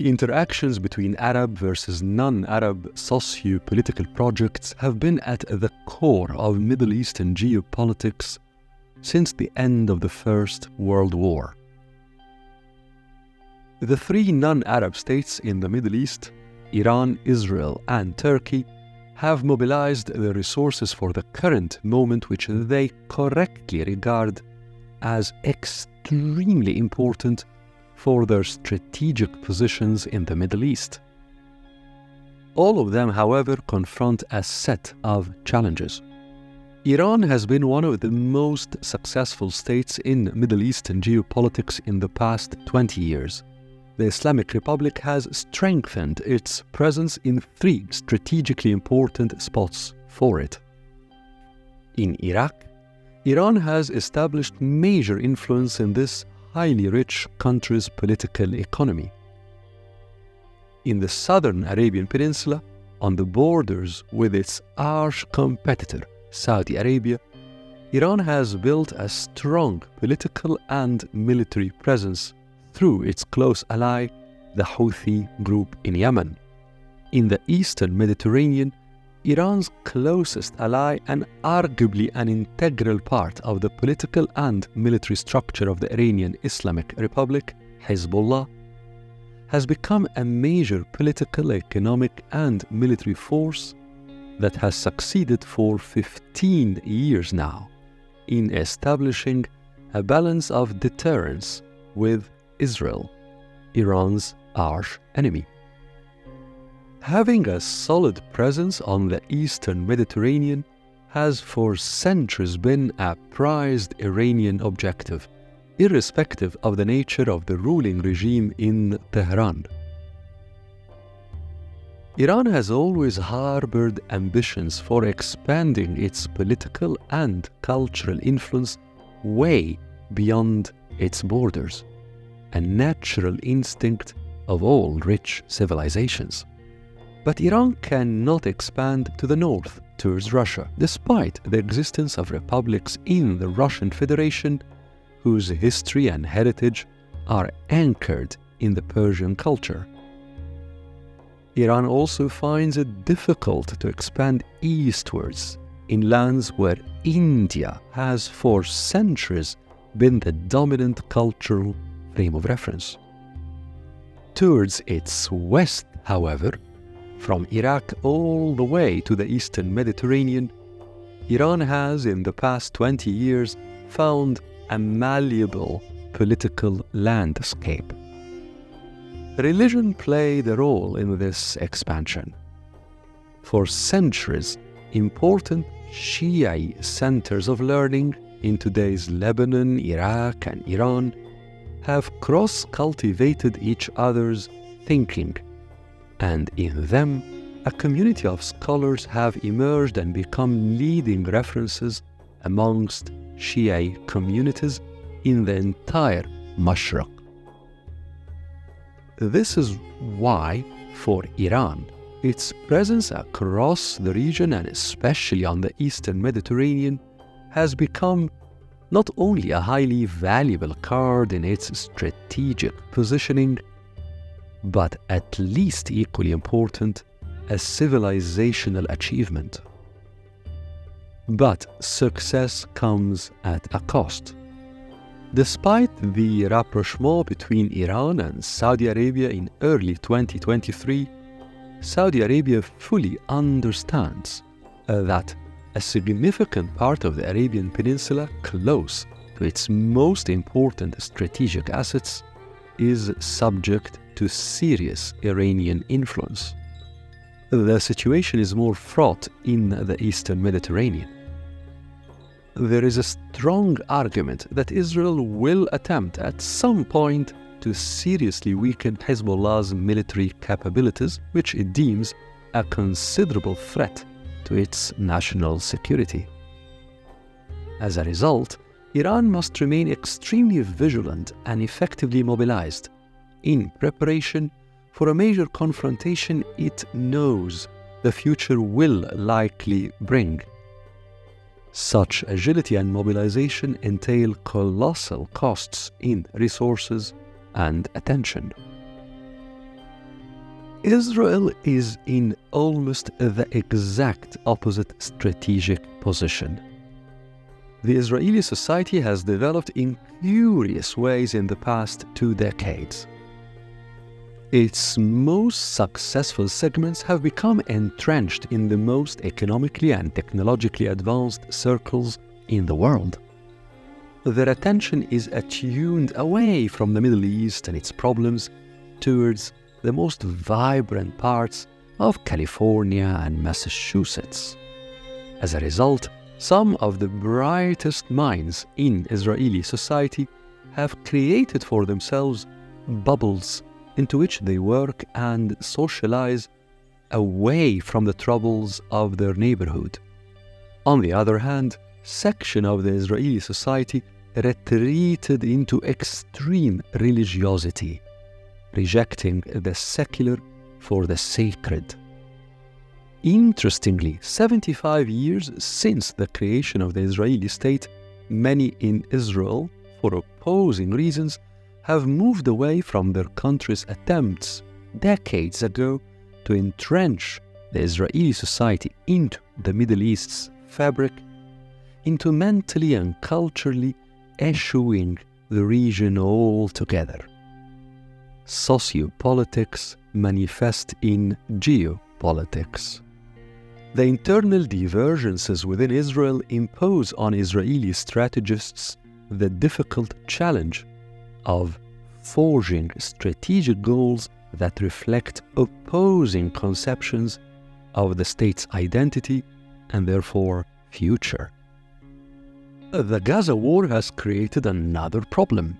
The interactions between Arab versus non-Arab socio-political projects have been at the core of Middle Eastern geopolitics since the end of the First World War. The three non-Arab states in the Middle East, Iran, Israel, and Turkey, have mobilized their resources for the current moment, which they correctly regard as extremely important for their strategic positions in the Middle East. All of them, however, confront a set of challenges. Iran has been one of the most successful states in Middle Eastern geopolitics in the past 20 years. The Islamic Republic has strengthened its presence in three strategically important spots for it. In Iraq, Iran has established major influence in this highly rich country's political economy. In the southern Arabian Peninsula, on the borders with its arch competitor, Saudi Arabia, Iran has built a strong political and military presence through its close ally, the Houthi group in Yemen. In the Eastern Mediterranean, Iran's closest ally and arguably an integral part of the political and military structure of the Iranian Islamic Republic, Hezbollah, has become a major political, economic, and military force that has succeeded for 15 years now in establishing a balance of deterrence with Israel, Iran's arch enemy. Having a solid presence on the Eastern Mediterranean has for centuries been a prized Iranian objective, irrespective of the nature of the ruling regime in Tehran. Iran has always harbored ambitions for expanding its political and cultural influence way beyond its borders, a natural instinct of all rich civilizations. But Iran cannot expand to the north towards Russia, despite the existence of republics in the Russian Federation whose history and heritage are anchored in the Persian culture. Iran also finds it difficult to expand eastwards in lands where India has for centuries been the dominant cultural frame of reference. Towards its west, however, from Iraq all the way to the Eastern Mediterranean, Iran has in the past 20 years found a malleable political landscape. Religion played a role in this expansion. For centuries, important Shia centers of learning in today's Lebanon, Iraq, and Iran have cross-cultivated each other's thinking, and in them, a community of scholars have emerged and become leading references amongst Shia communities in the entire Mashriq. This is why, for Iran, its presence across the region and especially on the Eastern Mediterranean has become not only a highly valuable card in its strategic positioning, but at least equally important, a civilizational achievement. But success comes at a cost. Despite the rapprochement between Iran and Saudi Arabia in early 2023, Saudi Arabia fully understands that a significant part of the Arabian Peninsula close to its most important strategic assets is subject to serious Iranian influence. The situation is more fraught in the Eastern Mediterranean. There is a strong argument that Israel will attempt at some point to seriously weaken Hezbollah's military capabilities, which it deems a considerable threat to its national security. As a result, Iran must remain extremely vigilant and effectively mobilized in preparation for a major confrontation it knows the future will likely bring. Such agility and mobilization entail colossal costs in resources and attention. Israel is in almost the exact opposite strategic position. The Israeli society has developed in curious ways in the past 2 decades. Its most successful segments have become entrenched in the most economically and technologically advanced circles in the world. Their attention is attuned away from the Middle East and its problems towards the most vibrant parts of California and Massachusetts. As a result, some of the brightest minds in Israeli society have created for themselves bubbles into which they work and socialize away from the troubles of their neighborhood. On the other hand, section of the Israeli society retreated into extreme religiosity, rejecting the secular for the sacred. Interestingly, 75 years since the creation of the Israeli state, many in Israel, for opposing reasons, have moved away from their country's attempts decades ago to entrench the Israeli society into the Middle East's fabric, into mentally and culturally eschewing the region altogether. Sociopolitics manifest in geopolitics. The internal divergences within Israel impose on Israeli strategists the difficult challenge of forging strategic goals that reflect opposing conceptions of the state's identity and therefore future. The Gaza war has created another problem.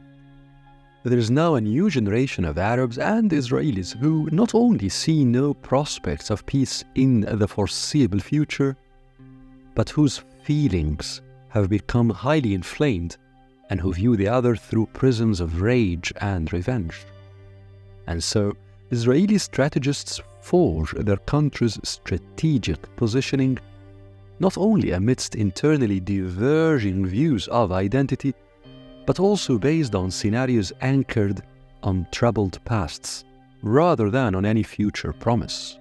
There is now a new generation of Arabs and Israelis who not only see no prospects of peace in the foreseeable future, but whose feelings have become highly inflamed and who view the other through prisms of rage and revenge. And so, Israeli strategists forge their country's strategic positioning not only amidst internally diverging views of identity, but also based on scenarios anchored on troubled pasts, rather than on any future promise.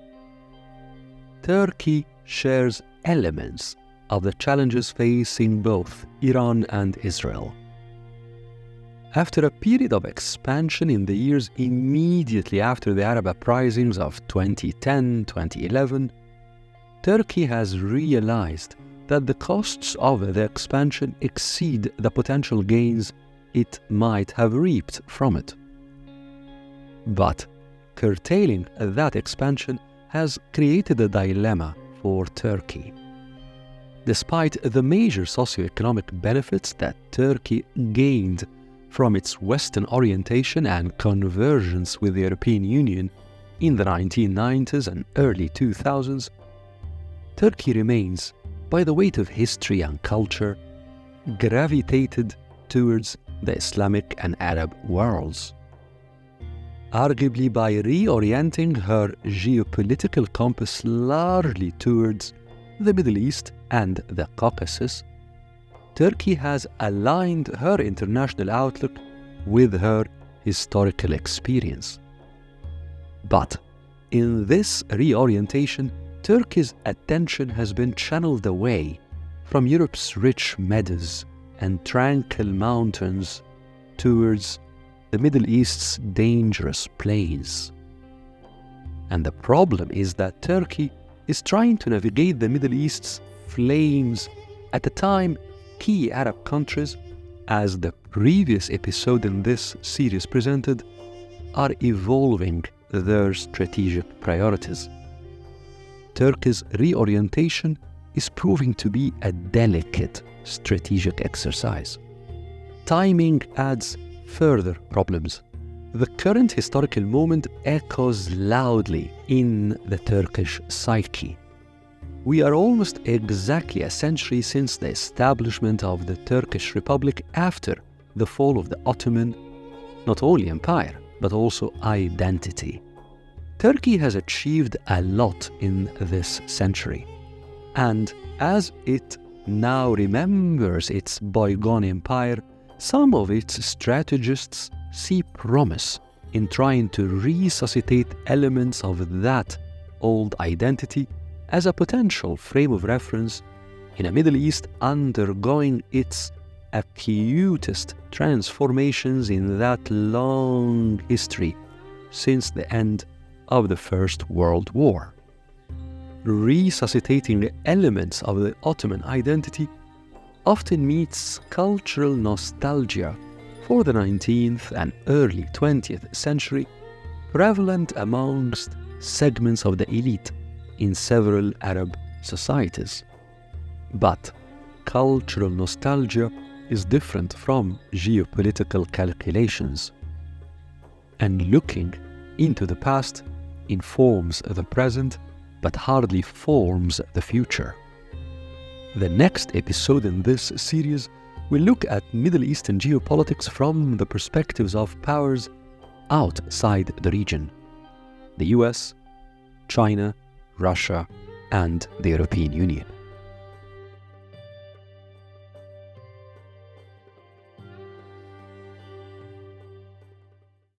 Turkey shares elements of the challenges facing both Iran and Israel. After a period of expansion in the years immediately after the Arab uprisings of 2010-2011, Turkey has realized that the costs of the expansion exceed the potential gains it might have reaped from it. But curtailing that expansion has created a dilemma for Turkey. Despite the major socioeconomic benefits that Turkey gained from its Western orientation and convergence with the European Union in the 1990s and early 2000s, Turkey remains, by the weight of history and culture, gravitated towards the Islamic and Arab worlds. Arguably by reorienting her geopolitical compass largely towards the Middle East and the Caucasus, Turkey has aligned her international outlook with her historical experience. But in this reorientation, Turkey's attention has been channeled away from Europe's rich meadows and tranquil mountains towards the Middle East's dangerous plains. And the problem is that Turkey is trying to navigate the Middle East's flames at a time key Arab countries, as the previous episode in this series presented, are evolving their strategic priorities. Turkey's reorientation is proving to be a delicate strategic exercise. Timing adds further problems. The current historical moment echoes loudly in the Turkish psyche. We are almost exactly a century since the establishment of the Turkish Republic after the fall of the Ottoman, not only empire, but also identity. Turkey has achieved a lot in this century, and as it now remembers its bygone empire, some of its strategists see promise in trying to resuscitate elements of that old identity as a potential frame of reference in a Middle East undergoing its acutest transformations in that long history since the end of the First World War. Resuscitating elements of the Ottoman identity often meets cultural nostalgia for the 19th and early 20th century, prevalent amongst segments of the elite in several Arab societies. But cultural nostalgia is different from geopolitical calculations, and looking into the past informs the present but hardly forms the future. The next episode in this series will look at Middle Eastern geopolitics from the perspectives of powers outside the region: the US, China, Russia, and the European Union.